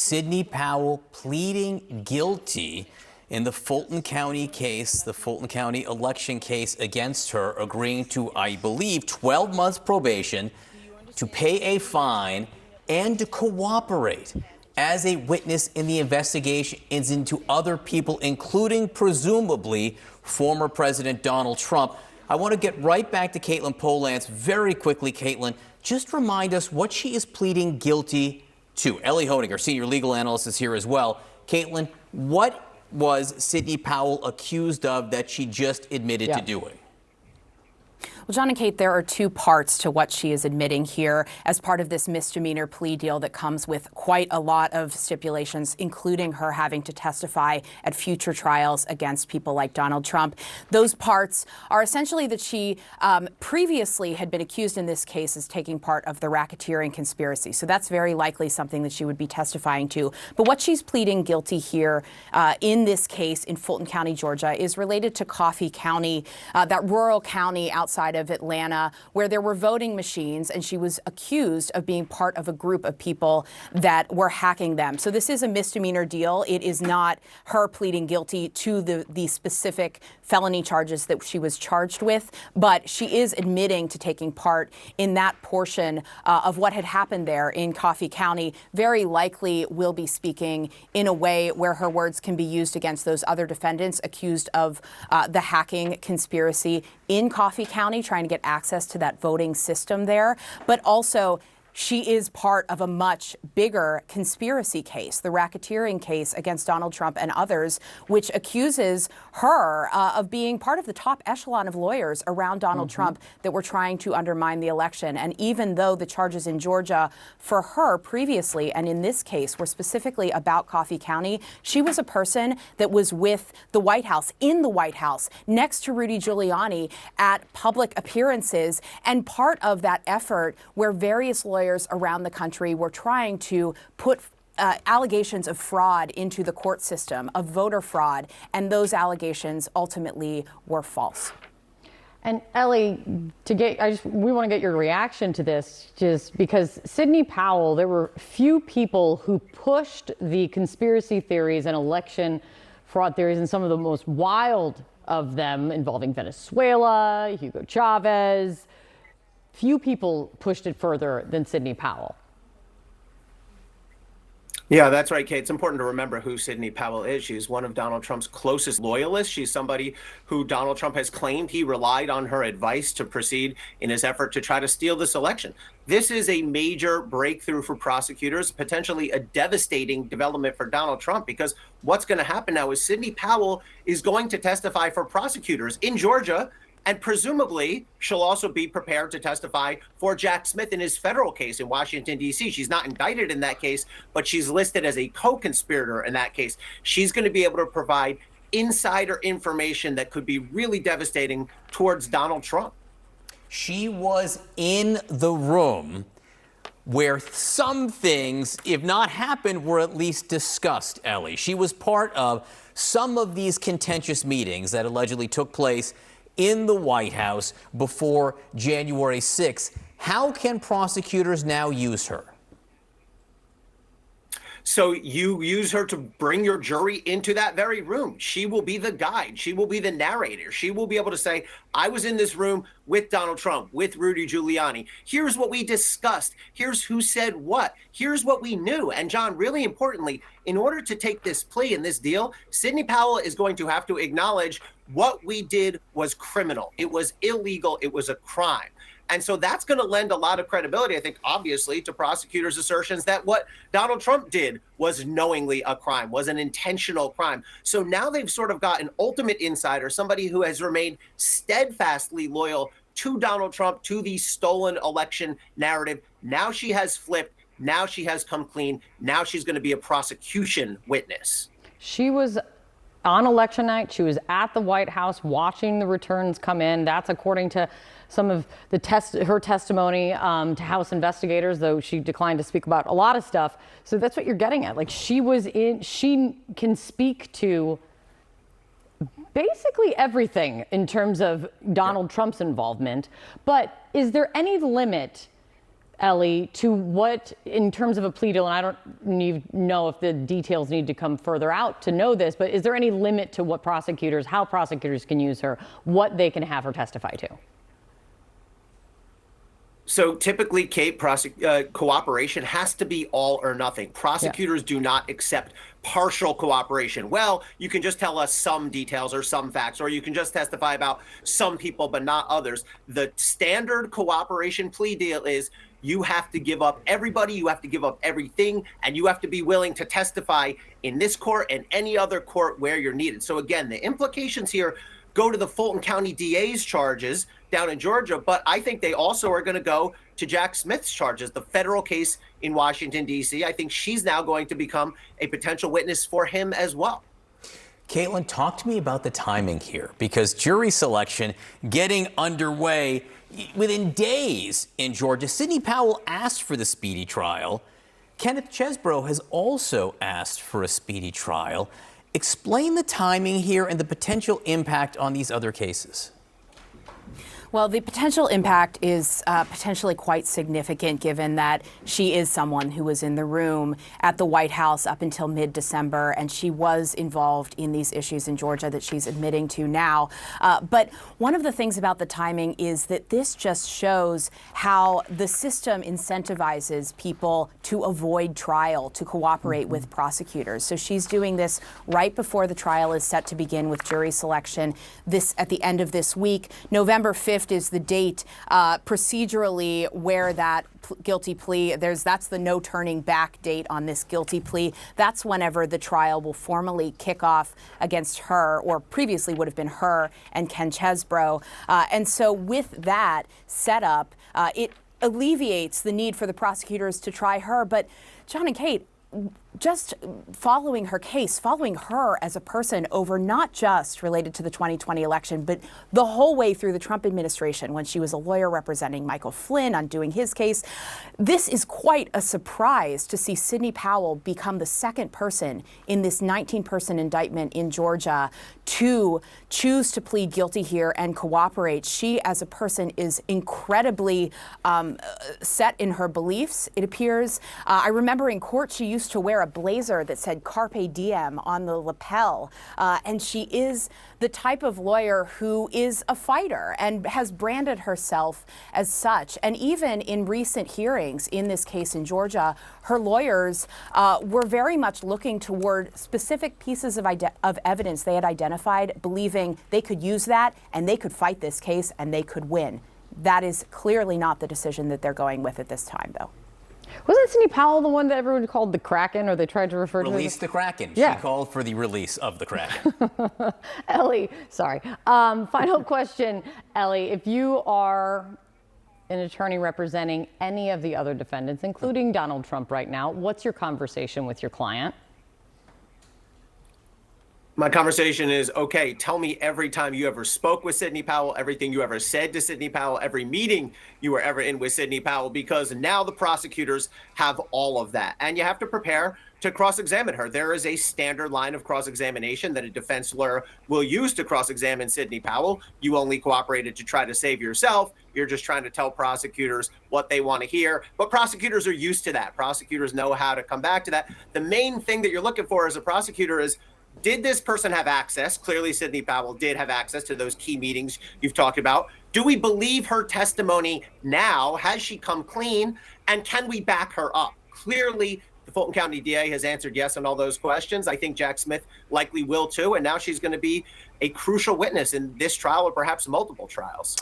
Sidney Powell pleading guilty in the Fulton County case, the Fulton County election case against her, agreeing to, I believe, 12 months probation, to pay a fine, and to cooperate as a witness in the investigations into other people, including presumably former President Donald Trump. I want to get right back to Katelyn Polantz very quickly. Katelyn, just remind us what she is pleading guilty to. Ellie Honig, our senior legal analyst, is here as well. Katelyn, what was Sidney Powell accused of that she just admitted to doing? Well, John and Kate, there are two parts to what she is admitting here as part of this misdemeanor plea deal that comes with quite a lot of stipulations, including her having to testify at future trials against people like Donald Trump. Those parts are essentially that she previously had been accused in this case as taking part of the racketeering conspiracy. So that's very likely something that she would be testifying to. But what she's pleading guilty here in this case in Fulton County, Georgia, is related to Coffee County, that rural county outside of Atlanta, where there were voting machines, and she was accused of being part of a group of people that were hacking them. So this is a misdemeanor deal. It is not her pleading guilty to the specific felony charges that she was charged with, but she is admitting to taking part in that portion of what had happened there in Coffee County. Very likely will be speaking in a way where her words can be used against those other defendants accused of the hacking conspiracy in Coffee County, trying to get access to that voting system there, but also she is part of a much bigger conspiracy case, the racketeering case against Donald Trump and others, which accuses her of being part of the top echelon of lawyers around Donald Trump that were trying to undermine the election. And even though the charges in Georgia for her previously and in this case were specifically about Coffee County, she was a person that was with the White House, in the White House, next to Rudy Giuliani at public appearances, and part of that effort where various lawyers around the country were trying to put allegations of fraud into the court system, of voter fraud, and those allegations ultimately were false. And Ellie, we want to get your reaction to this, just because Sidney Powell, there were few people who pushed the conspiracy theories and election fraud theories, and some of the most wild of them involving Venezuela, Hugo Chavez. Few people pushed it further than Sidney Powell. Yeah, that's right, Kate. It's important to remember who Sidney Powell is. She's one of Donald Trump's closest loyalists. She's somebody who Donald Trump has claimed he relied on her advice to proceed in his effort to try to steal this election. This is a major breakthrough for prosecutors, potentially a devastating development for Donald Trump, because what's going to happen now is Sidney Powell is going to testify for prosecutors in Georgia. And presumably, she'll also be prepared to testify for Jack Smith in his federal case in Washington, D.C. She's not indicted in that case, but she's listed as a co-conspirator in that case. She's going to be able to provide insider information that could be really devastating towards Donald Trump. She was in the room where some things, if not happened, were at least discussed, Ellie. She was part of some of these contentious meetings that allegedly took place in the White House before January 6th. How can prosecutors now use her? So you use her to bring your jury into that very room. She will be the guide. She will be the narrator. She will be able to say, I was in this room with Donald Trump, with Rudy Giuliani. Here's what we discussed. Here's who said what. Here's what we knew. And John, really importantly, in order to take this plea and this deal, Sidney Powell is going to have to acknowledge what we did was criminal. It was illegal. It was a crime. And so that's going to lend a lot of credibility, I think, obviously, to prosecutors' assertions that what Donald Trump did was knowingly a crime, was an intentional crime. So now they've sort of got an ultimate insider, somebody who has remained steadfastly loyal to Donald Trump, to the stolen election narrative. Now she has flipped. Now she has come clean. Now she's going to be a prosecution witness. She was on election night. She was at the White House watching the returns come in. That's according to some of her testimony to House investigators, though she declined to speak about a lot of stuff. So that's what you're getting at. Like, she can speak to basically everything in terms of Donald Trump's involvement. But is there any limit Ellie, to what, in terms of a plea deal, and I don't know if the details need to come further out to know this, but is there any limit to what how prosecutors can use her, what they can have her testify to? So typically, Kate, cooperation has to be all or nothing. Prosecutors do not accept partial cooperation. Well, you can just tell us some details or some facts, or you can just testify about some people but not others. The standard cooperation plea deal is you have to give up everybody, you have to give up everything, and you have to be willing to testify in this court and any other court where you're needed. So again, the implications here go to the Fulton County DA's charges down in Georgia, but I think they also are going to go to Jack Smith's charges, the federal case in Washington, D.C. I think she's now going to become a potential witness for him as well. Caitlin, talk to me about the timing here, because jury selection getting underway within days in Georgia. Sidney Powell asked for the speedy trial. Kenneth Chesebro has also asked for a speedy trial. Explain the timing here and the potential impact on these other cases. Well, the potential impact is potentially quite significant, given that she is someone who was in the room at the White House up until mid-December, and she was involved in these issues in Georgia that she's admitting to now. But one of the things about the timing is that this just shows how the system incentivizes people to avoid trial, to cooperate with prosecutors. So she's doing this right before the trial is set to begin with jury selection at the end of this week. November 5th is the date procedurally where that guilty plea, that's the no turning back date on this guilty plea. That's whenever the trial will formally kick off against her, or previously would have been her and Ken Chesebro. And so with that setup, it alleviates the need for the prosecutors to try her. But John and Kate, just following her case, following her as a person over not just related to the 2020 election, but the whole way through the Trump administration when she was a lawyer representing Michael Flynn on doing his case. This is quite a surprise to see Sidney Powell become the second person in this 19-person indictment in Georgia to choose to plead guilty here and cooperate. She, as a person, is incredibly set in her beliefs, it appears. I remember in court she used to wear a blazer that said Carpe Diem on the lapel. And she is the type of lawyer who is a fighter and has branded herself as such. And even in recent hearings in this case in Georgia, her lawyers were very much looking toward specific pieces of evidence they had identified, believing they could use that and they could fight this case and they could win. That is clearly not the decision that they're going with at this time, though. Wasn't Sidney Powell the one that everyone called the Kraken, or they tried to refer to Release the Kraken. Yeah. She called for the release of the Kraken. Ellie, sorry. Final question, Ellie. If you are an attorney representing any of the other defendants, including Donald Trump right now, what's your conversation with your client? My conversation is, okay, tell me every time you ever spoke with Sidney Powell, everything you ever said to Sidney Powell, every meeting you were ever in with Sidney Powell, because now the prosecutors have all of that. And you have to prepare to cross-examine her. There is a standard line of cross-examination that a defense lawyer will use to cross-examine Sidney Powell. You only cooperated to try to save yourself. You're just trying to tell prosecutors what they want to hear. But prosecutors are used to that. Prosecutors know how to come back to that. The main thing that you're looking for as a prosecutor is, did this person have access? Clearly, Sidney Powell did have access to those key meetings you've talked about. Do we believe her testimony now? Has she come clean? And can we back her up? Clearly, the Fulton County DA has answered yes on all those questions. I think Jack Smith likely will too. And now she's going to be a crucial witness in this trial or perhaps multiple trials.